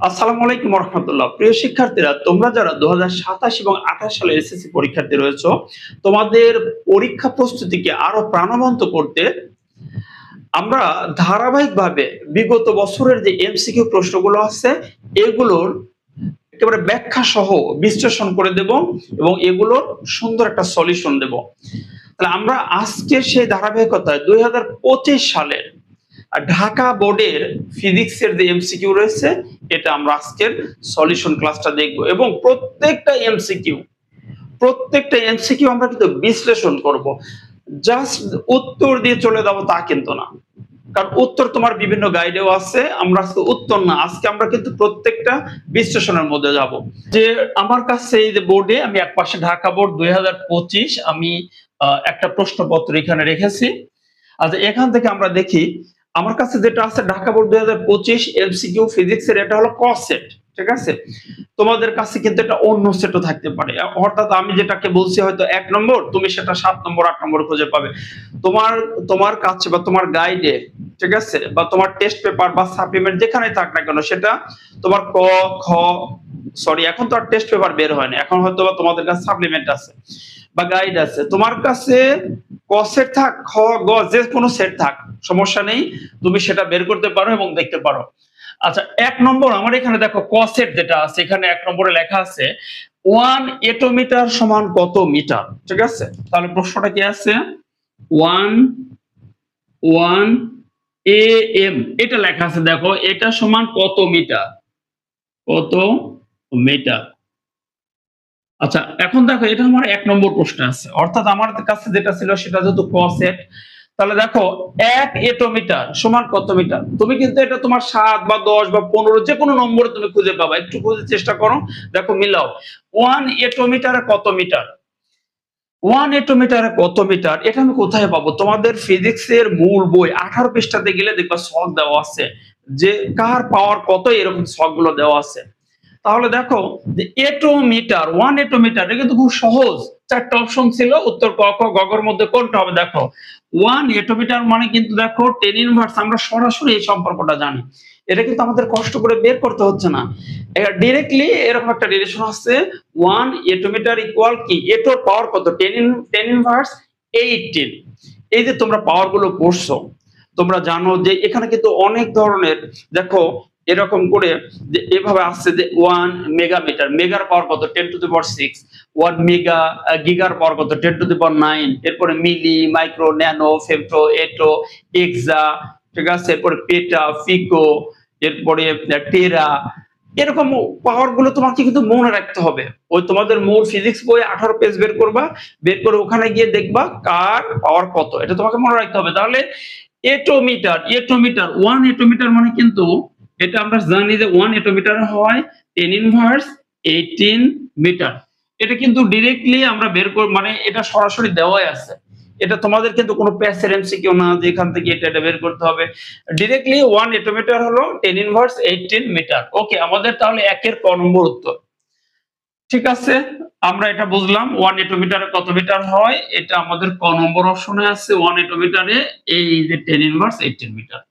আসসালামু আলাইকুম রহমতুল্লাহ। প্রিয় শিক্ষার্থীরা, তোমরা যারা 2027 এবং 28 সালে এসএসসি পরীক্ষার্থী রয়েছো, তোমাদের পরীক্ষা প্রস্তুতিকে আরো প্রাণবন্ত করতে আমরা ধারাবাহিকভাবে বিগত বছরের যে এমসিকিউ প্রশ্নগুলো আছে এগুলোর একেবারে ব্যাখ্যা সহ বিশ্লেষণ করে দেব এবং এগুলোর সুন্দর একটা সলিউশন দেব। তাহলে আমরা আজকের সেই ধারাবাহিকতায় 2025 সালের ঢাকা বোর্ডের ফিজিক্সের যে এমসিকিউ রয়েছে এটা আমরা আজকের সলিউশন ক্লাসটা দেখব এবং প্রত্যেকটা এমসিকিউ আমরা কিন্তু বিশ্লেষণ করব। জাস্ট উত্তর দিয়ে চলে যাবো তা কিন্তু না, কারণ উত্তর তোমার বিভিন্ন গাইডেও আছে। আমরা আজকে উত্তর না, আজকে আমরা কিন্তু প্রত্যেকটা বিশ্লেষণের মধ্যে যাব। যে আমার কাছে এই যে বোর্ডে আমি একপাশে ঢাকা বোর্ড 2025 আমি একটা প্রশ্নপত্র এখানে রেখেছি। আচ্ছা, এখান থেকে আমরা দেখি আমার কাছে যেটা আছে ঢাকা বোর্ড 2025 এমসিকিউ ফিজিক্সের, এটা হলো ক সেট। ঠিক আছে, তোমাদের কাছে কিন্তু এটা অন্য সেটও থাকতে পারে। অর্থাৎ আমি যেটাকে বলছি হয়তো 1 নম্বর, তুমি সেটা 7 নম্বর 8 নম্বর খুঁজে পাবে তোমার তোমার কাছে বা তোমার গাইডে। ঠিক আছে, বা তোমার টেস্ট পেপার বা সাপ্লিমেন্ট যেখানে থাক না কেন, সেটা তোমার ক খ সরি এখন তো আর টেস্ট পেপার বের হয় না, এখন হয়তো তোমাদের কাছে সাপ্লিমেন্ট আছে বা গাইড আছে। তোমার কাছে ক সেট থাক, খ গ যে কোনো সেট থাক, সমস্যা নেই, তুমি সেটা বের করতে পারো এবং দেখতে পারো। আচ্ছা, 1 নম্বর আমার এখানে দেখো ক সেট যেটা আছে, এখানে 1 নম্বরে লেখা আছে 1 এটোমিটার সমান কত মিটার। ঠিক আছে, তাহলে প্রশ্নটা কি আছে, 1 am এটা লেখা আছে, দেখো এটা সমান কত মিটার, কত মিটার। আচ্ছা, এখন দেখো এটা আমার 1 নম্বর প্রশ্ন আছে, অর্থাৎ আমার কাছে যেটা ছিল সেটা যেহেতু ক সেট, তাহলে দেখো 1 এটোমিটার সমান কত মিটার। তুমি কিন্তু এটা তোমার 7 বা 10 বা 15 যে কোনো নম্বরে তুমি খুঁজে পাবা, একটু খুঁজে চেষ্টা করো, দেখো মিলাও 1 এটোমিটারে কত মিটার। 1 এটোমিটারে কত মিটার এটা আমি কোথায় পাবো? তোমাদের ফিজিক্সের মূল বই 18 পৃষ্ঠাতে গেলে দেখবা ছক দেওয়া আছে, যে কার পাওয়ার কত, এরকম ছকগুলো দেওয়া আছে। তাহলে দেখো যে এটোমিটার 1 এটোমিটার, এটা কিন্তু খুব সহজ। 4টা অপশন ছিল, উত্তর ক খ গ ঘর মধ্যে কোনটা হবে? দেখো 1 এটোমিটার মানে কিন্তু দেখো 10 ইনভার্স, আমরা সরাসরি এই সম্পর্কটা জানি। এটা কিন্তু আমাদের কষ্ট করে বের করতে হচ্ছে না, এটা ডাইরেক্টলি এরকম একটা রিলেশন আছে। 1 এটোমিটার ইকুয়াল কি, এটোর পাওয়ার কত, 10 ইনভার্স 18। এই যে তোমরা পাওয়ার গুলো পড়ছো, তোমরা জানো যে এখানে কিন্তু অনেক ধরনের, দেখো এরকম করে যে এভাবে আসছে যে 1 মেগামিটার, মেগার পাওয়ার কত, 10 টু দি পাওয়ার 6। 1 মেগা, গিগার পাওয়ার কত, 10 টু দি পাওয়ার 9। এরপরে মিলি, মাইক্রো, ন্যানো, ফেমটো, এটো, এক্সা। ঠিক আছে, এরপরে পেটা, পিকো, এরপরে টেরা। এরকম পাওয়ার গুলো তোমাকে কিন্তু মনে রাখতে হবে। ওই তোমাদের মূল ফিজিক্স বই 18 পেজ বের করবা, বের করে ওখানে গিয়ে দেখবা কার পাওয়ার কত, এটা তোমাকে মনে রাখতে হবে। তাহলে এটোমিটার, 1 এটোমিটার মানে কিন্তু এটা আমরা জানি যে 1 এটোমিটার হয় 10 ইনভার্স 18 মিটার। এটা কিন্তু ডাইরেক্টলি আমরা বের করব, মানে এটা সরাসরি দেওয়াই আছে। এটা তোমাদের কিন্তু কোনো প্যাসের এমসিকিউ না যে এখান থেকে এটা বের করতে হবে। ডাইরেক্টলি 1 এটোমিটার হলো 10 ইনভার্স 18 মিটার। ওকে, আমাদের তাহলে 1 এর ক নম্বর উত্তর। ঠিক আছে, আমরা এটা বুঝলাম 1 এটোমিটারে কত মিটার হয়, এটা আমাদের ক নম্বর অপশনে আছে। 1 এটোমিটারে এই যে 10 ইনভার্স 18 মিটার।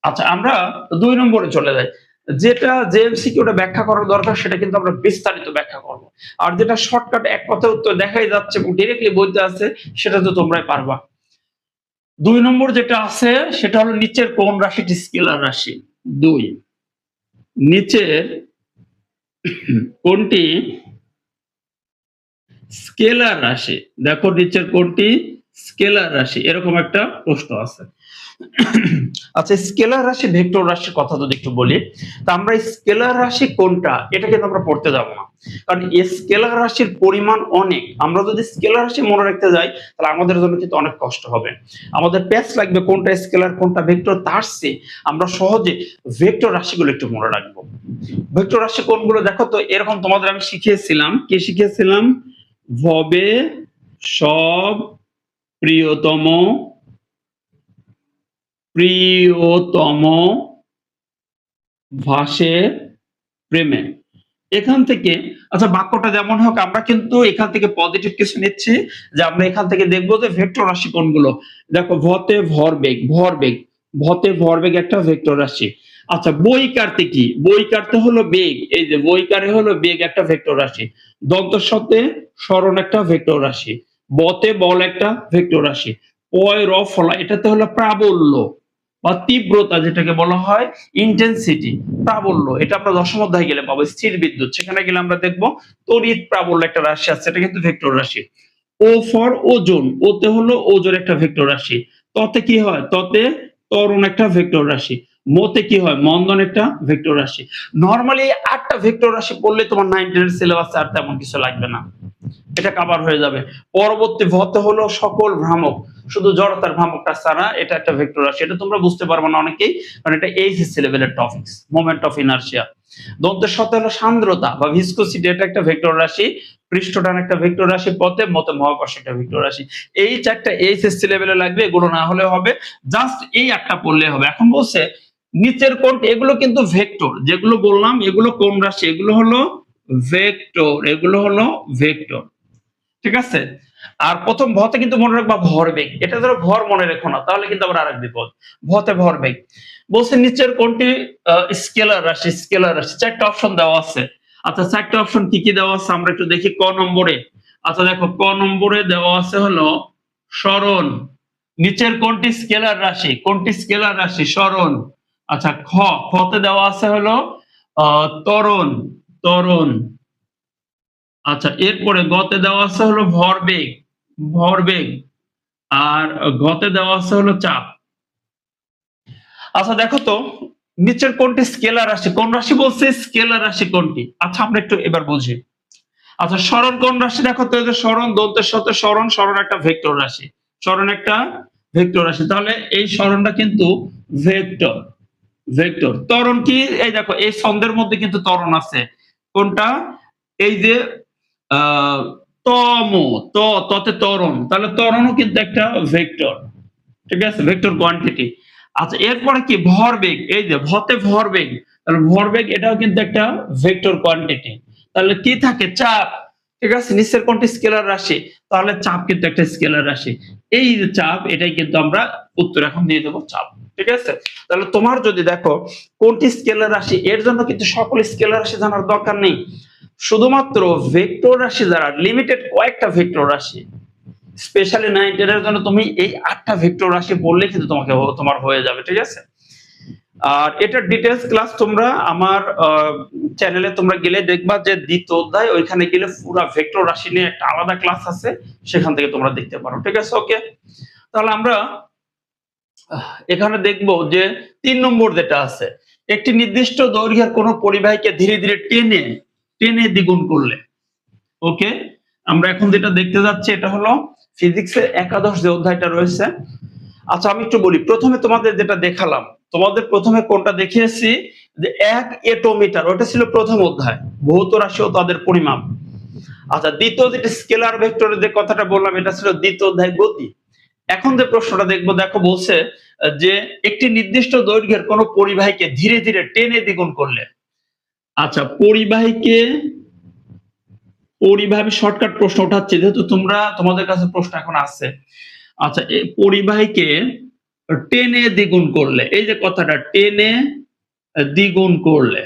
আচ্ছা, আমরা 2 নম্বরে চলে যাই। যেটা যে এমসিকিউটা ব্যাখ্যা করা দরকার সেটা কিন্তু আমরা বিস্তারিত ব্যাখ্যা করব। আর যেটা শর্টকাট এক কথায় উত্তর দেখাই যাচ্ছে এবং ডাইরেক্টলি বলতে আছে, সেটা তো তোমরাই পারবা। 2 নম্বর যেটা আছে সেটা হলো নিচের কোন রাশিটি স্কেলার রাশি। 2, নিচের কোনটি স্কেলার রাশি। দেখো নিচের কোনটি স্কেলার রাশি, এরকম একটা প্রশ্ন আছে। আচ্ছা, স্কেলার রাশি ভেক্টর রাশির কথা যদি একটু বলি, তা আমরা স্কেলার রাশি কোনটা এটা কিন্তু আমরা পড়তে যাব না, কারণ স্কেলার রাশির পরিমাণ অনেক। আমরা যদি স্কেলার রাশি মনে রাখতে যাই তাহলে আমাদের জন্য কিন্তু অনেক কষ্ট হবে, আমাদের প্যাচ লাগবে কোনটা স্কেলার কোনটা ভেক্টর। তার চেয়ে আমরা সহজে ভেক্টর রাশিগুলো একটু মনে রাখবো। ভেক্টর রাশি কোনগুলো দেখো তো, এরকম তোমাদের আমি শিখিয়েছিলাম, কি শিখিয়েছিলাম, ভবে সব প্রিয়তম ভাসে প্রেমে। এখান থেকে আচ্ছা বাক্যটা যেমন হোক, আমরা কিন্তু এখান থেকে পজিটিভ কিছু নিচ্ছি, যে আমরা এখান থেকে দেখবো যে ভেক্টর রাশি কোনগুলো। দেখো ভতে ভরবেগ একটা ভেক্টর রাশি। আচ্ছা বৈকারতে কি? বৈকারতে হলো বেগ। এই যে বৈকারে হলো বেগ একটা ভেক্টর রাশি। দন্তের সাথে সরণ একটা ভেক্টর রাশি। বতে বল একটা ভেক্টর রাশি। পয় র ফলা এটাতে হলো প্রাবল্য বা তীব্রতা যেটাকে বলা হয় ইনটেনসিটি, প্রাবল্য। এটা আমরা দশম অধ্যায়ে গেলে পাবো স্থির বিদ্যুৎ। সেখানে গেলে আমরা দেখব তড়িৎ প্রাবল্য একটা রাশি আছে, এটা কিন্তু ভেক্টর রাশি। ও ফর ওজন, ওতে হলো ওজন একটা ভেক্টর রাশি। ততে কি হয়? ততে ত্বরণ একটা ভেক্টর রাশি। মতে কি হয়? মন্দন একটা ভেক্টর রাশি। নরমালি ৮টা ভেক্টর রাশি পড়লে তোমার 9 10 এর সিলেবাসে আর তেমন কিছু লাগবে না। এটা কভার হয়ে যাবে। পরবর্তী ভতে হলো সকল ভ্রামক, শুধু জড়তার ভ্রামকটা ছাড়া এটা একটা ভেক্টর রাশি। এটা তোমরা বুঝতে পারবে না অনেকেই, কারণ এটা এইচএসসি লেভেলের টপিকস, মোমেন্ট অফ ইনারশিয়া। দন্তের সাথে হলো সান্দ্রতা বা ভিসকোসিটি, এটা একটা ভেক্টর রাশি। পৃষ্ঠটান একটা ভেক্টর রাশি, পথে মতে মহাকর্ষ একটা ভেক্টর রাশি। এই চারটা এইচএসসি লেভেলে লাগবে, এগুলো না হলে হবে। জাস্ট এই একটা পড়লে হবে। এখন বলছে নিচের কোনটি, এগুলো কিন্তু ভেক্টর, যেগুলো বললাম এগুলো কোন রাশি? এগুলো হলো ভেক্টর, এগুলো হলো ভেক্টর। ঠিক আছে? আর প্রথম ভতে কিন্তু মনে রাখবা ভরবেগ। এটা ধরো ভর মনে রেখো না, তাহলে কিন্তু আবার আরেক বিপদ। ভতে ভরবেগ। বলছে নিচের কোনটি স্কেলার রাশি? স্কেলার রাশি। 4টা অপশন দেওয়া আছে। আচ্ছা 4টা অপশন কি কি দেওয়া আছে আমরা একটু দেখি ক নম্বরে। আচ্ছা দেখো ক নম্বরে দেওয়া আছে হলো সরণ। নিচের কোনটি স্কেলার রাশি? কোনটি স্কেলার রাশি? সরণ। আচ্ছা খতে দেওয়া আছে হলো ত্বরণ, ত্বরণ। আচ্ছা এরপরে গতে দেওয়া আছে হলো ভরবেগ, ভরবেগ। আর ঘতে দেওয়া আছে হলো চাপ। আচ্ছা দেখো তো নিচের কোনটি স্কেলার রাশি? কোন রাশি বলছে? স্কেলার রাশি কোনটি? আচ্ছা আমরা একটু এবার বুঝি। আচ্ছা সরণ কোন রাশি? দেখো তো এই যে সরণ, দন্তের সাথে সরণ, সরণ একটা ভেক্টর রাশি। সরণ একটা ভেক্টর রাশি। তাহলে এই সরণটা কিন্তু ভেক্টর, ভেক্টর। ত্বরণ কি? এই দেখো এই ছন্দের মধ্যে কিন্তু ত্বরণ আছে। কোনটা? এই যে আহ তম, ততে ত্বরণ, তাহলে ত্বরণও কিন্তু একটা ভেক্টর। ঠিক আছে? Vector quantity. আচ্ছা এরপরে কি? ভরবেগ। এই যে ভতে ভরবেগ, তাহলে ভরবেগ এটাও কিন্তু একটা ভেক্টর কোয়ান্টিটি। তাহলে কি থাকে? চাপ। ঠিক আছে? নিচের কোনটি স্কেলার রাশি? তাহলে চাপ কিন্তু একটা স্কেলার রাশি। এই যে চাপ, এটাই কিন্তু আমরা উত্তর এখন দিয়ে দেবো চাপ। ঠিক আছে? তাহলে তোমার যদি দেখো কোনটি স্কেলার রাশি, এর জন্য কিন্তু সকল স্কেলার রাশি জানার দরকার নেই। শুধুমাত্র ভেক্টর রাশি দ্বারা লিমিটেড কয়েকটা ভেক্টর রাশি, স্পেশালি 9 10 এর জন্য তুমি এই 8টা ভেক্টর রাশি পড়লে কিন্তু তোমার হয়ে যাবে। ঠিক আছে? আর এটার ডিটেইলস ক্লাস তোমরা আমার চ্যানেলে তোমরা গেলে দেখবা যে দ্বিতীয় অধ্যায়, ওইখানে গেলে পুরো ভেক্টর রাশি নিয়ে একটা আলাদা ক্লাস আছে, সেখান থেকে তোমরা দেখতে পারো। ঠিক আছে? ওকে, তাহলে আমরা এখানে দেখব যে 3 নম্বর যেটা আছে, একটি নির্দিষ্ট দৈর্ঘ্যের কোন পরিবাহীকে ধীরে ধীরে টেনে টেনে দ্বিগুণ করলে। ওকে, আমরা এখন যেটা দেখতে যাচ্ছি এটা হলো ফিজিক্সের একাদশ যে অধ্যায়টা রয়েছে। আচ্ছা আমি একটু বলি, প্রথমে তোমাদের যেটা দেখালাম, তোমাদের প্রথমে কোনটা দেখিয়েছি যে 1 এটোমিটার, ওটা ছিল প্রথম অধ্যায়, ভৌত রাশি ও তাদের পরিমাপ। আচ্ছা দ্বিতীয় যেটা স্কেলার ভেক্টরের যে কথাটা বললাম, এটা ছিল দ্বিতীয় অধ্যায় গতি। এখন যে প্রশ্নটা দেখবো, দেখো বলছে যে একটি নির্দিষ্ট দৈর্ঘ্যের কোন পরিবাহীকে ধীরে ধীরে টেনে দ্বিগুণ করলে। আচ্ছা পরিবাহীকে, পরিবাহী শর্টকাট প্রশ্ন উঠাচ্ছি যেহেতু তোমাদের কাছে প্রশ্ন এখন আছে। আচ্ছা এই পরিবাহীকে টেনে দ্বিগুণ করলে, এই যে কথাটা টেনে দ্বিগুণ করলে,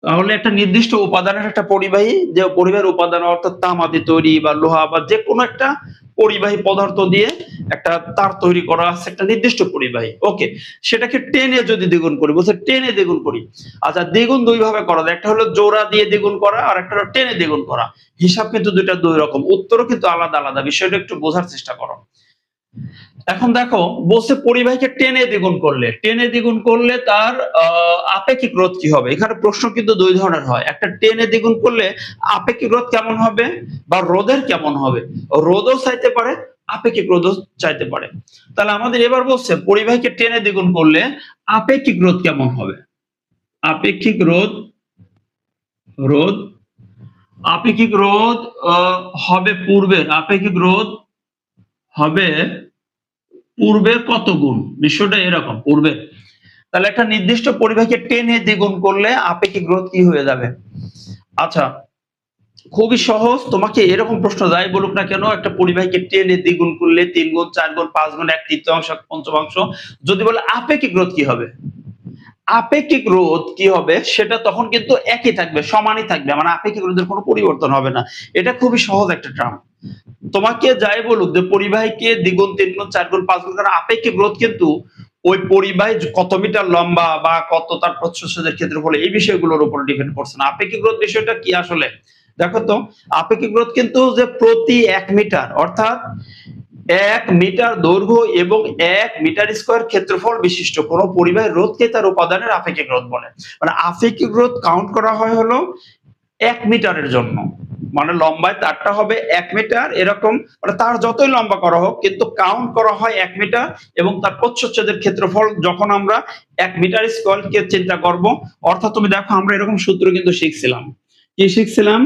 তাহলে একটা নির্দিষ্ট উপাদানের একটা পরিবাহী, যে পরিবাহীর উপাদান অর্থাৎ তামা দিয়ে তৈরি বা লোহা বা যে কোনো একটা পরিবাহী পদার্থ দিয়ে একটা তার তৈরি করা আছে, একটা নির্দিষ্ট পরিবাহী। ওকে, সেটাকে টেনে যদি দ্বিগুণ করি, বলছে টেনে দ্বিগুণ করি। আচ্ছা দ্বিগুণ দুই ভাবে করা যায়, একটা হলো জোড়া দিয়ে দ্বিগুণ করা, আর একটা হলো টেনে দ্বিগুণ করা। হিসাব কিন্তু দুইটা দুই রকম, উত্তরও কিন্তু আলাদা আলাদা, বিষয়টা একটু বোঝার চেষ্টা করো। এখন দেখো বলছে পরিবাহীকে টেনে দ্বিগুণ করলে, টেনে দ্বিগুণ করলে তার আপেক্ষিক রোধ কি হবে। এখানে প্রশ্ন কিন্তু দুই ধরনের হয়, একটা টেনে দ্বিগুণ করলে আপেক্ষিক রোধ কেমন হবে বা রোধের কেমন হবে, রোধও চাইতে পারে, আপেক্ষিক রোধও চাইতে পারে। তাহলে আমাদের এবার বলছে পরিবাহীকে টেনে দ্বিগুণ করলে আপেক্ষিক রোধ কেমন হবে। আপেক্ষিক রোধ, রোধ আপেক্ষিক রোধ হবে পূর্বের, আপেক্ষিক রোধ হবে পূর্বের কত গুণ, বিষয়টা এরকম পূর্বের। তাহলে একটা নির্দিষ্ট পরিবাহীকে টেনে দ্বিগুণ করলে আপেক্ষিক রোধ কি হয়ে যাবে। আচ্ছা খুবই সহজ, তোমাকে এরকম প্রশ্ন যাই বলুক না কেন, একটা পরিবাহীকে টেনে দ্বিগুণ করলে 3 গুণ 4 গুণ 5 গুণ 1/3 পঞ্চমাংশ, যদি বলে আপেক্ষিক রোধ কি হবে, আপেক্ষিক রোধ কি হবে সেটা তখন কিন্তু একই থাকবে, সমানই থাকবে, মানে আপেক্ষিক রোধের কোনো পরিবর্তন হবে না। এটা খুবই সহজ একটা টার্ম। তোমাকে যাই বলুক যে পরিবাহীকে দ্বিগুণ, তিনগুণ, চারগুণ, পাঁচগুণ, কারণ আপেক্ষিক রোধ কিন্তু ওই পরিবাহী কত মিটার লম্বা বা কত তার প্রস্থচ্ছেদের ক্ষেত্রফল, এই বিষয়গুলোর উপর ডিপেন্ড করছে না। আপেক্ষিক রোধ বিষয়টা কি আসলে দেখো তো, আপেক্ষিক রোধ কিন্তু যে প্রতি 1 মিটার, অর্থাৎ 1 মিটার দৈর্ঘ্য এবং 1 মিটার স্কয়ার ক্ষেত্রফল বিশিষ্ট কোন পরিবাহীর রোধকে তার উপাদানের আপেক্ষিক রোধ বলে। মানে আপেক্ষিক রোধ কাউন্ট করা হয় হলো 1 মিটারের জন্য, মানে লম্বায় তারটা হবে 1 মিটার, এরকম মানে তার যতই লম্বা করা হোক কিন্তু কাউন্ট করা হয় 1 মিটার, এবং তার প্রস্থচ্ছেদের ক্ষেত্রফল যখন আমরা 1 মিটার স্কয়ারকে চিন্তা করব, অর্থাৎ তুমি দেখো আমরা এরকম সূত্র কিন্তু শিখছিলাম। কি শিখছিলাম?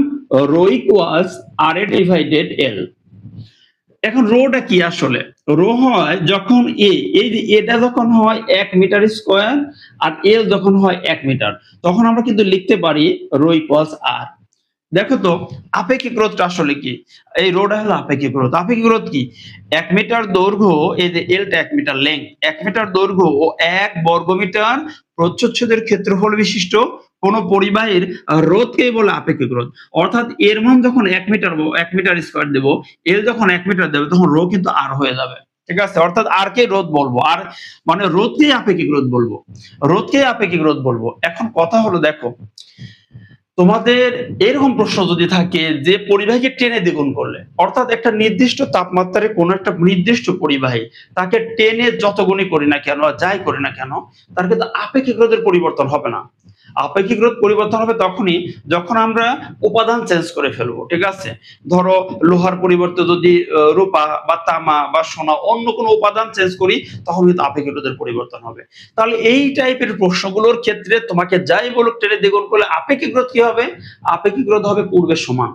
রো ইকুয়ালস আর এ ডিভাইডেড এল। এখন রোটা কি আসলে? রো হয় যখন এই যে এটা যখন হয় 1 মিটার স্কয়ার আর এল যখন হয় 1 মিটার, তখন আমরা কিন্তু লিখতে পারি রো ইকুয়ালস আর। দেখো তো আপেক্ষিক রোধটা আসলে কি? এই রোটা হলো আপেক্ষিক রোধ। আপেক্ষিক রোধ কি? 1 মিটার দৈর্ঘ্য, এই যে এলটা 1 মিটার লেংথ, 1 মিটার দৈর্ঘ্য ও 1 বর্গমিটার প্রস্থচ্ছেদের ক্ষেত্রফল বিশিষ্ট কোন পরিবাহীর রোধকেই বলে আপেক্ষিক রোধ। অর্থাৎ এর মান যখন 1 মিটার 1 মিটার স্কয়ার দেব, এল যখন 1 মিটার দেবে তখন রো কিন্তু আর হয়ে যাবে। ঠিক আছে? অর্থাৎ আর কে রোধ বলবো, আর মানে রোধকেই আপেক্ষিক রোধ বলবো। রোধকেই আপেক্ষিক রোধ বলবো। এখন কথা হলো দেখো, তোমাদের এরকম প্রশ্ন যদি থাকে যে পরিবাহীকে টেনে দ্বিগুণ করলে, অর্থাৎ একটা নির্দিষ্ট তাপমাত্রায় কোন একটা নির্দিষ্ট পরিবাহী তাকে টেনে যত গুণই করি না কেন, যাই করি না কেন, তার কিন্তু আপেক্ষিক রোধের পরিবর্তন হবে না। আপেক্ষিক রোধ পরিবর্তন হবে তখনই যখন আমরা উপাদান চেঞ্জ করে ফেলবো। ঠিক আছে? ধরো লোহার পরিবর্তে যদি রূপা বা তামা বা সোনা অন্য কোনো উপাদান চেঞ্জ করি, তখন কিন্তু আপেক্ষিক রোধের পরিবর্তন হবে। তাহলে এই টাইপের প্রশ্নগুলোর ক্ষেত্রে তোমাকে যাই বলুক টেনে দ্বিগুণ করলে আপেক্ষিক রোধ কি হবে? আপেক্ষিক রোধ হবে পূর্বের সমান।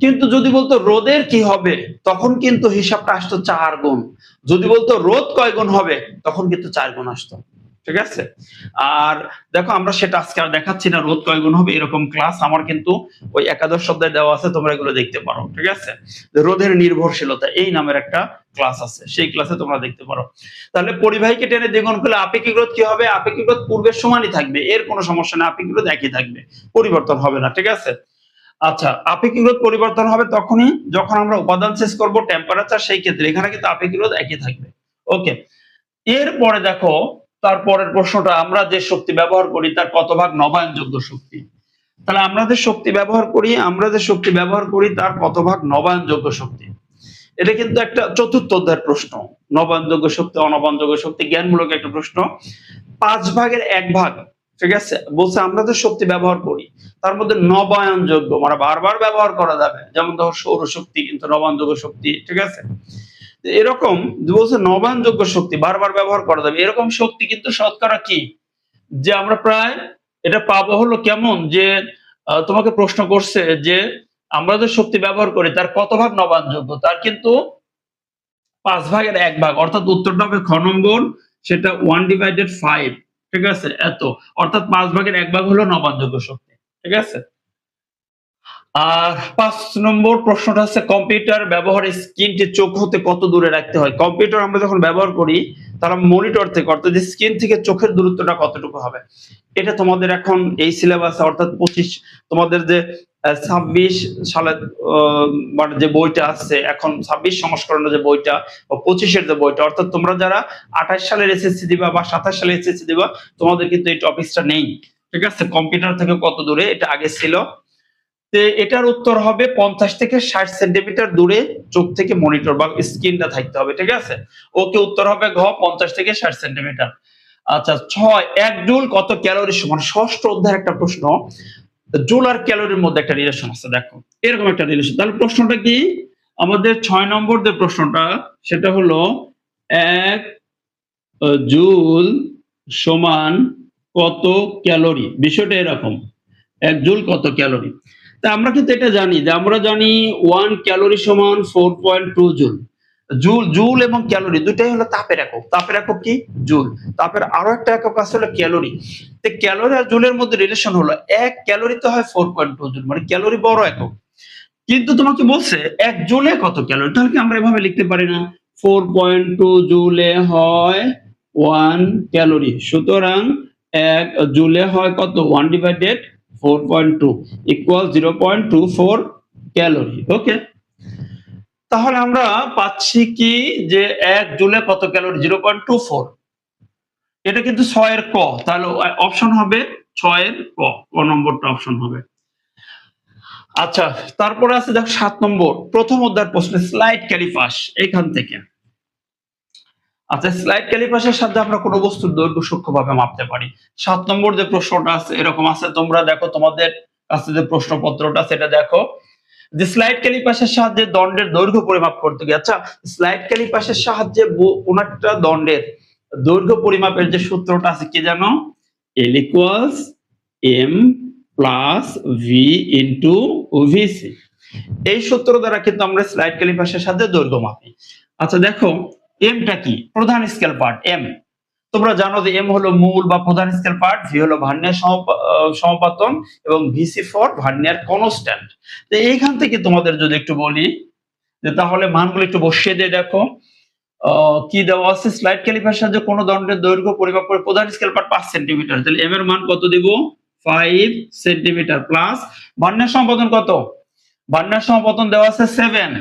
কিন্তু যদি বলতো রোধের কি হবে, তখন কিন্তু হিসাবটা আসতো 4 গুণ। যদি বলতো রোধ কয় গুণ হবে, তখন কিন্তু 4 গুণ আসতো। ঠিক আছে? আর দেখো আমরা সেটা আজকে আর দেখাচ্ছি না, রোধ কয় গুণ হবে এরকম ক্লাস আমার কিন্তু ওই একাদশ অধ্যায়ে দেওয়া আছে, তোমরা এগুলো দেখতে পারো। ঠিক আছে? রোধের নির্ভরশীলতা এই নামের একটা ক্লাস আছে, সেই ক্লাসে তোমরা দেখতে পারো। তাহলে পরিবাহীকে টেনে দ্বিগুণ করলে আপেক্ষিক রোধ কি হবে? আপেক্ষিক রোধ পূর্বের সমানই থাকবে, এর কোনো সমস্যা না, আপেক্ষিক রোধ একই থাকবে, পরিবর্তন হবে না। ঠিক আছে? আচ্ছা, আপেক্ষিক রোধ পরিবর্তন হবে তখনই যখন আমরা উপাদান চেঞ্জ করব, টেম্পারেচার, সেই ক্ষেত্রে এখানে কিন্তু আপেক্ষিক রোধ একই থাকবে। ওকে, এরপরে দেখো তারপরের প্রশ্নটা, আমরা যে শক্তি ব্যবহার করি তার কত ভাগ নবায়নযোগ্য শক্তি? তাহলে আমরা যে শক্তি ব্যবহার করি তার কত ভাগ নবায়নযোগ্য শক্তি? এটা কিন্তু একটা চতুর্থ অধ্যায়ের প্রশ্ন। নবায়নযোগ্য শক্তি, অনবায়নযোগ্য শক্তি, জ্ঞানমূলক একটা প্রশ্ন। 5 ভাগের 1 ভাগ, ঠিক আছে, বলছে আমরা যে শক্তি ব্যবহার করি তার মধ্যে নবায়নযোগ্য মানে বারবার ব্যবহার করা যাবে, যেমন ধরো সৌরশক্তি কিন্তু নবায়নযোগ্য শক্তি। ঠিক আছে? এরকম বলছে নবায়নযোগ্য শক্তি বারবার ব্যবহার করা যাবে, এরকম শক্তি কিন্তু শতকরা কি, যে আমরা প্রায় এটা পাবো হলো কেমন, যে তোমাকে প্রশ্ন করছে যে আমরা যে শক্তি ব্যবহার করি তার কত ভাগ নবায়নযোগ্য, তার কিন্তু 5 ভাগের 1 ভাগ, অর্থাৎ উত্তরটা হবে খ নম্বর, সেটা 1/5। ঠিক আছে? এত, অর্থাৎ 5 ভাগের 1 ভাগ হলো নবায়নযোগ্য শক্তি। ঠিক আছে? আর 5 নম্বর প্রশ্নটা হচ্ছে কম্পিউটার ব্যবহারে স্ক্রিনটি চোখ হতে কত দূরে রাখতে হয়? কম্পিউটার আমরা যখন ব্যবহার করি তারা মনিটর থেকে, অর্থাৎ যে স্ক্রিন থেকে চোখের দূরত্বটা কতটুকু হবে, এটা তোমাদের এখন এই সিলেবাসে, অর্থাৎ 25 তোমাদের যে 26 সালে মানে যে বইটা আছে এখন, 26 সংস্করণের যে বইটা ও 25 এর যে বইটা, অর্থাৎ তোমরা যারা 28 সালের এসএসসি দিবা বা 27 সালের এসএসসি দিবা, তোমাদের কিন্তু এই টপিকসটা নেই। ঠিক আছে? কম্পিউটার থেকে কত দূরে, এটা আগে ছিল। এটার উত্তর হবে 50 থেকে 60 সেন্টিমিটার দূরে চোখ থেকে মনিটর বা স্ক্রিনটা থাকতে হবে। ঠিক আছে? ওকে, উত্তর হবে ঘ 50 থেকে 60 সেন্টিমিটার। আচ্ছা 6, 1 জুল কত ক্যালোরি সমান? ষষ্ঠ অধ্যায়ের একটা প্রশ্ন। জুল আর ক্যালোরির মধ্যে একটা রিলেশন আছে, দেখো এরকম একটা রিলেশন। তাহলে প্রশ্নটা কি আমাদের 6 নম্বর যে প্রশ্নটা, সেটা হলো 1 জুল সমান কত ক্যালোরি, বিষয়টা এরকম, 1 জুল কত ক্যালোরি। তা আমরা কিন্তু এটা জানি, যে আমরা জানি 1 ক্যালোরি সমান 4.2 জুল। জুল এবং ক্যালোরি দুটাই হলো তাপের একক। তাপের একক কি? জুল। তাপের আরো একটা একক আছে হলো ক্যালোরি। তো ক্যালোরি আর জুলের মধ্যে রিলেশন হলো 1 ক্যালোরিতে হয় 4.2 জুল, মানে ক্যালোরি বড় একক। কিন্তু তোমাকে বলছে 1 জুলে কত ক্যালোরি, তাহলে কি আমরা এভাবে লিখতে পারি না? 4.2 জুলে হয় 1 ক্যালোরি, সুতরাং 1 জুলে হয় কত 1/4.2 ইকুয়াল 0.24 ক্যালোরি। ওকে, তাহলে আমরা পাচ্ছি কি যে 1 জুলে কত ক্যালোরি 0.24। এটা কিন্তু 6 এর ক, তাহলে অপশন হবে 6 এর ক, ক নম্বরটা অপশন হবে। আচ্ছা, তারপরে আছে দেখো 7 নম্বর প্রথম অধ্যায়ের প্রশ্ন স্লাইড ক্যালিপাস এখান থেকে। আচ্ছা, স্লাইড ক্যালিপাসের সাথে আমরা কোন বস্তুর দৈর্ঘ্য সূক্ষ্মভাবে মাপতে পারি। 7 নম্বর যে প্রশ্নটা আছে এরকম আছে, তোমরা দেখো তোমাদের কাছে যে প্রশ্নপত্রটা সেটা দেখো যে স্লাইড ক্যালিপাসের সাহায্যে দণ্ডের দৈর্ঘ্য পরিমাপ করতে গিয়ে, আচ্ছা স্লাইড ক্যালিপাসের সাহায্যে কোন একটা দণ্ডের দৈর্ঘ্য পরিমাপের যে সূত্রটা আছে কি জানো, L equals M plus V into VC। এই সূত্র দ্বারা কিন্তু আমরা স্লাইড ক্যালিপাসের সাথে দৈর্ঘ্য মাপি। আচ্ছা দেখো এমটা কি, প্রধান স্কেল পার্ট এম। তোমরা জানো যে এম হলো মূল বা প্রধান স্কেল পার্ট, ভি হলো ভার্নিয়ার সমাপতন এবং ভিসি ফর ভার্নিয়ার কনস্ট্যান্ট। তো এইখান থেকে তোমাদের যদি একটু বলি যে তাহলে মানগুলো একটু বসিয়ে দিয়ে দেখো কি দেওয়া আছে, স্লাইড ক্যালিপারের সাহায্যে কোন দণ্ডের দৈর্ঘ্য পরিমাপ করে প্রধান স্কেল পার্ট 5 সেন্টিমিটার, তাহলে এম এর মান কত দিব 5 সেন্টিমিটার প্লাস ভার্নিয়ার সমাপতন কত, ভার্নিয়ার সমাপতন দেওয়া আছে 7,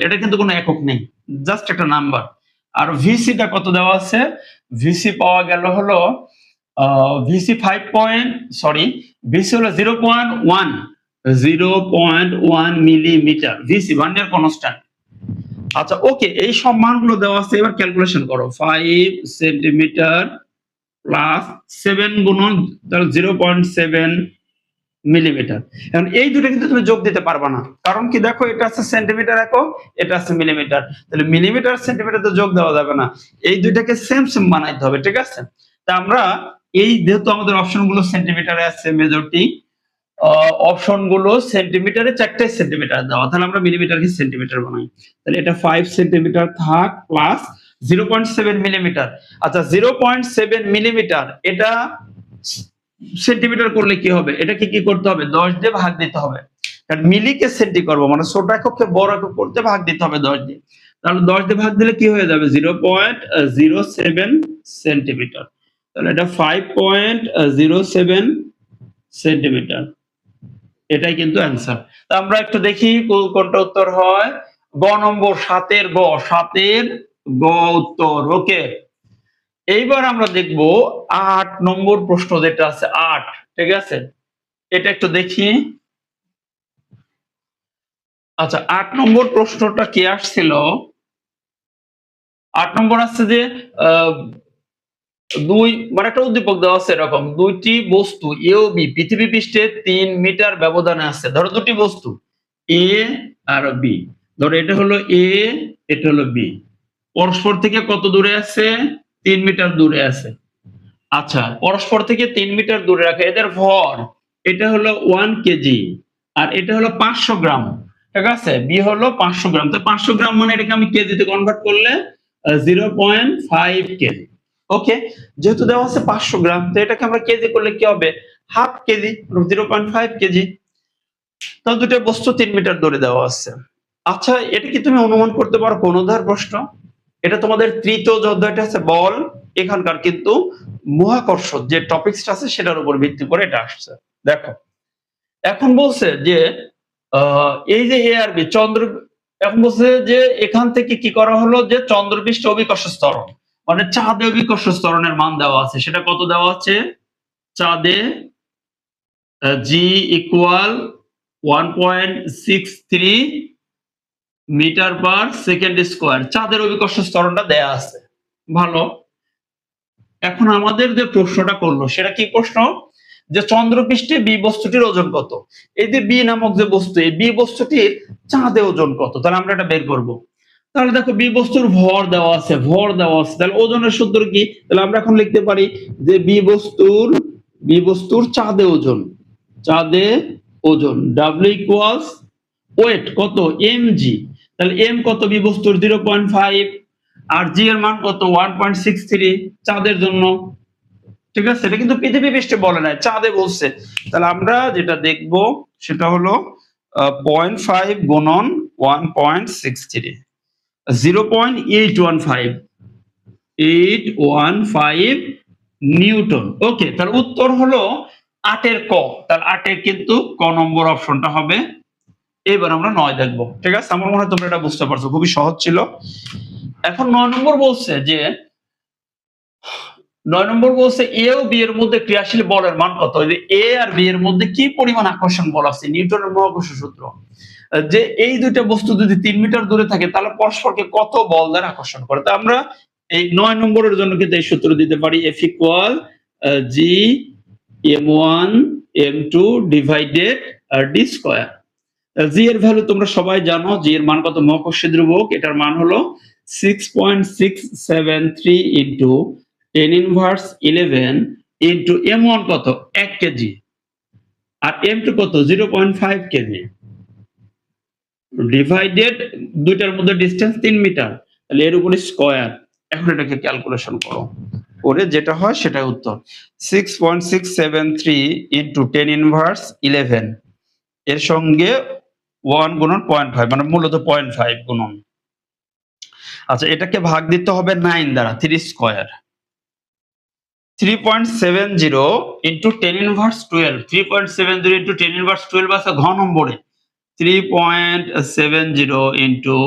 এটা কিন্তু কোনো একক নেই, জাস্ট একটা নাম্বার। আর ভিসিটা কত দেওয়া আছে, ভিসি পাওয়া গেল হলো ভিসি 5 ভিসি হলো 0.1 মিলিমিটার, ভিসি ভার্নিয়ার কনস্ট্যান্ট। আচ্ছা ওকে, এই সব মানগুলো দেওয়া আছে, এবার ক্যালকুলেশন করো 5 সেন্টিমিটার প্লাস 7 গুণন 0.7 মিলিমিটার। এখন এই দুটো কিন্তু তুমি যোগ দিতে পারবা না, কারণ কি দেখো এটা আছে সেন্টিমিটার একক, এটা আছে মিলিমিটার, তাহলে মিলিমিটার সেন্টিমিটার তো যোগ দেওয়া যাবে না, এই দুইটাকে সেম সেম বানাইতে হবে, ঠিক আছে। তা আমরা এই যেহেতু আমাদের অপশনগুলো সেন্টিমিটারে আছে মেজরিটি, অপশনগুলো সেন্টিমিটারে 4টে সেন্টিমিটার দেওয়া, তাহলে আমরা মিলিমিটারকে সেন্টিমিটার বানাই, তাহলে এটা 5 সেন্টিমিটার থাক প্লাস 0.7 মিলিমিটার। আচ্ছা 0.7 মিলিমিটার এটা সেন্টিমিটার করলে কি হবে, এটাকে কি করতে হবে 10 দিয়ে ভাগ দিতে হবে, কারণ মিলিকে সেন্টি করব মানে ছোট এককে বড় একক করতে ভাগ দিতে হবে 10 দিয়ে, তাহলে 10 দিয়ে ভাগ দিলে কি হয়ে যাবে 0.07 সেন্টিমিটার, তাহলে এটা 5.07 সেন্টিমিটার, এটাই কিন্তু অ্যান্সার। তা আমরা একটু দেখি কোনটা উত্তর হয়, গ নম্বর 7 এর গ উত্তর। ওকে, এইবার আমরা দেখব 8 নম্বর প্রশ্ন যেটা আছে 8, ঠিক আছে, এটা একটু দেখি। আচ্ছা 8 নম্বর প্রশ্নটা কি আসছিল, 8 নম্বর আসছে যে দুই মানে একটা উদ্দীপক দেওয়া আছে এরকম, দুইটি বস্তু এ ও বি পৃথিবী পৃষ্ঠে 3 মিটার ব্যবধানে আছে, ধরো দুটি বস্তু এ আর বি, ধরো এটা হলো এ, এটা হলো বি, পরস্পর থেকে কত দূরে আছে 3 মিটার দূরে আছে। আচ্ছা পরস্পর থেকে 3 মিটার দূরে রাখে, এদের ভর এটা হলো 1 কেজি আর এটা হলো 500 গ্রাম, ঠিক আছে, বি হলো 500 গ্রাম, তো 500 গ্রাম মানে এটাকে আমি কেজিতে কনভার্ট করলে 0.5 কেজি। ওকে, যেহেতু দেওয়া আছে 500 গ্রাম, তো এটাকে আমরা কেজি করলে কি হবে হাফ কেজি, 0.5 কেজি, তাহলে দুটো বস্তু 3 মিটার দূরে দেওয়া আছে। আচ্ছা এটা কি তুমি অনুমান করতে পারো কোন অধ্যায়ের প্রশ্ন, এটা তোমাদের তৃতীয় যে অধ্যায়টা আছে বল, এখানকার কিন্তু মহাকর্ষ যে টপিকসটা আছে সেটার উপর ভিত্তি করে এটা আসছে। দেখো এখন বলছে যে এই যে এ আর বি চন্দ্র, এখন বলছে যে এখান থেকে কি করা হলো যে চন্দ্রপৃষ্ঠ অভিকর্ষ ত্বরণ মানে চাঁদে অভিকর্ষ ত্বরণের মান দেওয়া আছে, সেটা কত দেওয়া আছে, চাঁদে g equal 1.63 metre per second square, চাঁদের অভিকর্ষ ত্বরণটা দেয়া আছে। ভালো, এখন আমাদের যে প্রশ্নটা করলো সেটা কি প্রশ্ন, যে চন্দ্রপৃষ্ঠে বি বস্তুটির ওজন কত, এই যে বি নামক যে বস্তু, এই বি বস্তুটির চাঁদে ওজন কত, তাহলে আমরা এটা বের করব। তাহলে দেখো বি বস্তুর ভর দেওয়া আছে, তাহলে ওজনের সূত্র কি, তাহলে আমরা এখন লিখতে পারি যে বি বস্তুর চাঁদে ওজন W ইকুয়ালস ওয়েট কত mg, তাহলে m কত বি বস্তুর 0.5 আর জি এর মান কত 1.63 চাঁদের জন্য, ঠিক আছে, এটা কিন্তু পৃথিবী পৃষ্ঠে বলে নাই, চাঁদে বলছে, তাহলে আমরা যেটা দেখব সেটা হলো 0.5 গুণন 1.63 0.815 নিউটন। ওকে, তার উত্তর হলো ৮ এর ক। তাহলে ৮ এর কিন্তু ক নম্বর অপশনটা হবে। এবার আমরা ৯ দেখব। ঠিক আছে? আমার মনে হয় তোমরা এটা বুঝতে পারছো। খুবই সহজ ছিল। এখন ৯ নম্বর বলছে যে ৯ নম্বর বলছে এ ও বি এর মধ্যে ক্রিয়াশীল বলের মান কত? এই যে এ আর বি এর মধ্যে কি পরিমাণ আকর্ষণ বল আছে? নিউটনের মহাকর্ষ সূত্র। যে এই ২ টা বস্তু যদি ৩ মিটার দূরে থাকে তাহলে পরস্পরকে কত বল দ্বারা আকর্ষণ করে? তো আমরা এই ৯ নম্বরের জন্য কিন্তু এই সূত্র দিতে পারি F equal G m1 m2 divided d square. G এর ভ্যালু তোমরা সবাই জানো, জি এর মান কত? মহাকর্ষীয় ধ্রুবক, এটার মান হলো 6.673 ইনটু 10 ইনভার্স 11 ইনটু m1 কত? ১ কেজি আর m2 কত? 0.5 কেজি ডিভাইডেড দুইটার মধ্যে ডিসটেন্স ৩ মিটার, তাহলে এর উপরে স্কয়ার। এখন এটাকে ক্যালকুলেশন করো, করে যেটা হয় সেটাই উত্তর। 6.673 ইনটু 10 ইনভার্স 11 এর সঙ্গে 1 গুণন 0.5 মানে মূলত 0.5 গুণন। আচ্ছা, এটাকে ভাগ দিতে হবে 9 দ্বারা, 3 square. 3.70 into 10 inverse 12, 3.70 into 10 inverse 12 আছে ঘ নম্বরে। 3.70 ইনটু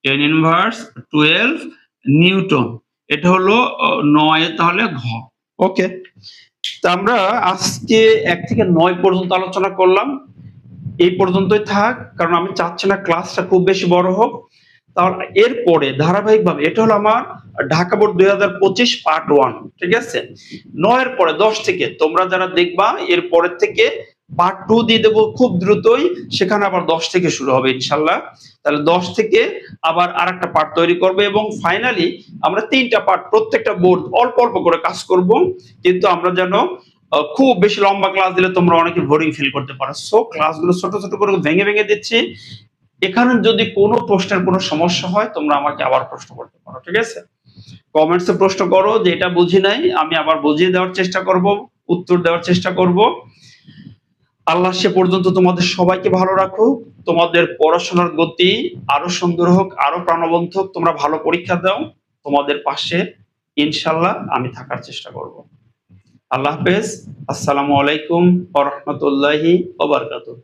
10 ইনভার্স 12 নিউটন। এটা হলো ৯, তাহলে ঘ। ওকে, তো আমরা আজকে ১ থেকে ৯ পর্যন্ত আলোচনা করলাম। এই পর্যন্তই থাক, কারণ আমি চাচ্ছি না ক্লাসটা খুব বেশি বড় হোক। তাহলে এরপরে ধারাবাহিকভাবে, এটা হলো আমার ঢাকা বোর্ড ২০২৫ পার্ট 1। ঠিক আছে? ৯ এর পরে ১০ থেকে তোমরা যারা দেখবা এর পরের থেকে পার্ট 2 দিয়ে দেবো খুব দ্রুতই, সেখানে আবার ১০ থেকে শুরু হবে ইনশাআল্লাহ। তাহলে ১০ থেকে আবার আরেকটা পার্ট তৈরি করবে এবং ফাইনালি আমরা ৩টা পার্ট, প্রত্যেকটা বোর্ড অল্প অল্প করে কাজ করব, কিন্তু আমরা যেন খুব বেশি লম্বা ক্লাস দিলে তোমরা অনেকে বোরিং ফিল করতে পারো। সো ক্লাসগুলো ছোট ছোট করে ভেঙে ভেঙে দিচ্ছি। এখানে যদি কোনো প্রশ্নের কোনো সমস্যা হয় তোমরা আমাকে আবার প্রশ্ন করতে পারো। ঠিক আছে? কমেন্টসে প্রশ্ন করো যে এটা বুঝি নাই, আমি আবার বুঝিয়ে দেওয়ার চেষ্টা করব, উত্তর দেওয়ার চেষ্টা করব। আল্লাহ সে পর্যন্ত তোমাদের সবাইকে ভালো রাখুক, তোমাদের পড়াশোনার গতি আরো সুন্দর হোক, আরো প্রাণবন্ত হোক, তোমরা ভালো পরীক্ষা দাও। তোমাদের পাশে ইনশাআল্লাহ আমি থাকার চেষ্টা করব। আল্লাহ হাফেজ। আসসালামু আলাইকুম ওয়া রাহমাতুল্লাহি ওয়া বারাকাতুহু।